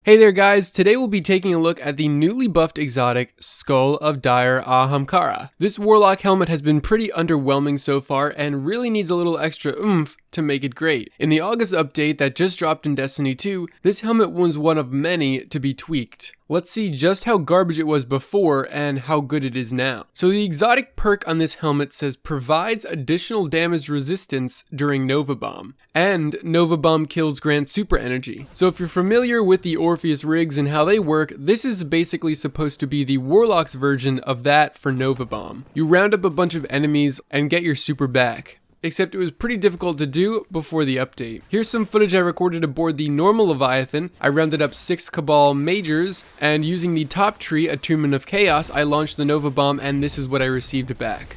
Hey there guys, today we'll be taking a look at the newly buffed exotic Skull of Dire Ahamkara. This warlock helmet has been pretty underwhelming so far and really needs a little extra oomph to make it great. In the August update that just dropped in Destiny 2, this helmet was one of many to be tweaked. Let's see just how garbage it was before and how good it is now. So the exotic perk on this helmet says provides additional damage resistance during Nova Bomb, and Nova Bomb kills grant super energy. So if you're familiar with the Orpheus rigs and how they work, this is basically supposed to be the Warlock's version of that for Nova Bomb. You round up a bunch of enemies and get your super back. Except it was pretty difficult to do before the update. Here's some footage I recorded aboard the normal Leviathan. I rounded up 6 Cabal Majors, and using the top tree, Attunement of Chaos, I launched the Nova Bomb, and this is what I received back.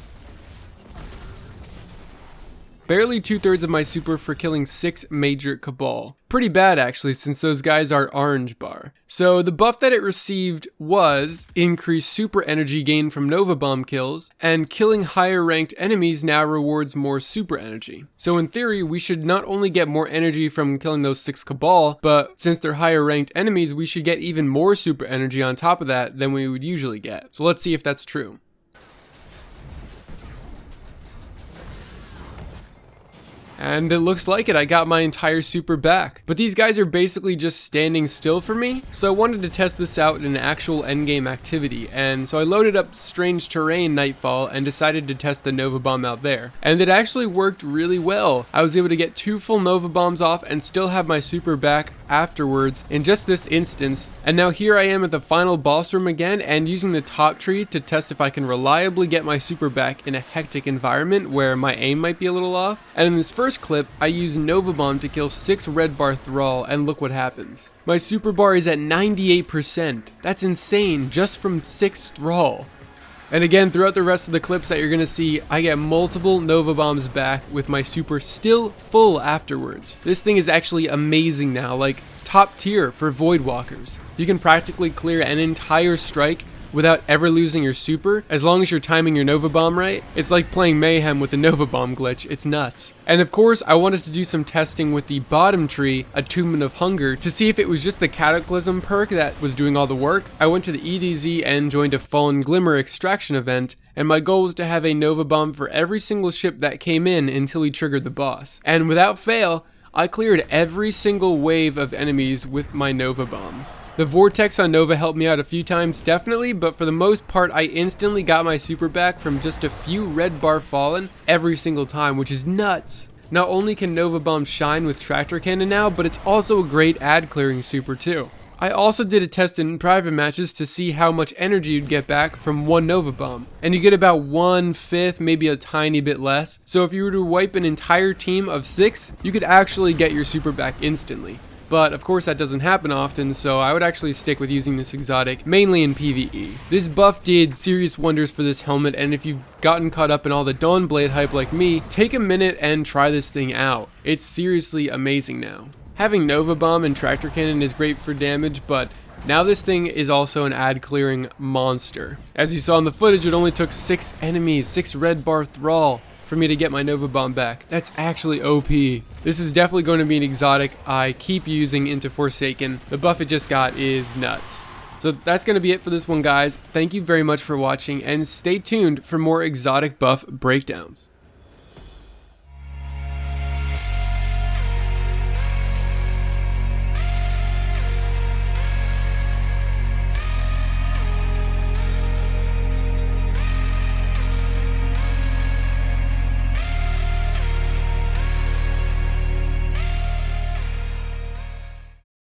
Barely 2/3 of my super for killing 6 major Cabal. Pretty bad actually, since those guys are orange bar. So the buff that it received was increased super energy gain from Nova Bomb kills, and killing higher ranked enemies now rewards more super energy. So in theory, we should not only get more energy from killing those 6 Cabal, but since they're higher ranked enemies, we should get even more super energy on top of that than we would usually get. So let's see if that's true. And it looks like it, I got my entire super back. But these guys are basically just standing still for me, so I wanted to test this out in an actual endgame activity, and so I loaded up Strange Terrain Nightfall and decided to test the Nova Bomb out there. And it actually worked really well. I was able to get 2 full Nova Bombs off and still have my super back afterwards in just this instance. And now here I am at the final boss room again and using the top tree to test if I can reliably get my super back in a hectic environment where my aim might be a little off. And in this first clip, I used Nova Bomb to kill 6 red bar thrall, and look what happens. My super bar is at 98%. That's insane, just from 6 thrall. And again, throughout the rest of the clips that you're gonna see, I get multiple Nova Bombs back with my super still full afterwards. This thing is actually amazing now, like top tier for Void Walkers. You can practically clear an entire strike without ever losing your super, as long as you're timing your Nova Bomb right. It's like playing Mayhem with the Nova Bomb glitch, it's nuts. And of course, I wanted to do some testing with the bottom tree, Attunement of Hunger, to see if it was just the Cataclysm perk that was doing all the work. I went to the EDZ and joined a Fallen Glimmer extraction event, and my goal was to have a Nova Bomb for every single ship that came in until we triggered the boss. And without fail, I cleared every single wave of enemies with my Nova Bomb. The Vortex on Nova helped me out a few times, definitely, but for the most part, I instantly got my super back from just a few red bar fallen every single time, which is nuts. Not only can Nova Bomb shine with Tractor Cannon now, but it's also a great ad clearing super too. I also did a test in private matches to see how much energy you'd get back from 1 Nova Bomb, and you get about 1/5, maybe a tiny bit less. So if you were to wipe an entire team of 6, you could actually get your super back instantly. But of course that doesn't happen often, so I would actually stick with using this exotic, mainly in PvE. This buff did serious wonders for this helmet, and if you've gotten caught up in all the Dawnblade hype like me, take a minute and try this thing out. It's seriously amazing now. Having Nova Bomb and Tractor Cannon is great for damage, but now this thing is also an ad clearing monster. As you saw in the footage, it only took 6 enemies, 6 red bar thrall, for me to get my Nova Bomb back. That's actually OP. This is definitely going to be an exotic I keep using into Forsaken. The buff it just got is nuts. So that's going to be it for this one, guys. Thank you very much for watching, and stay tuned for more exotic buff breakdowns.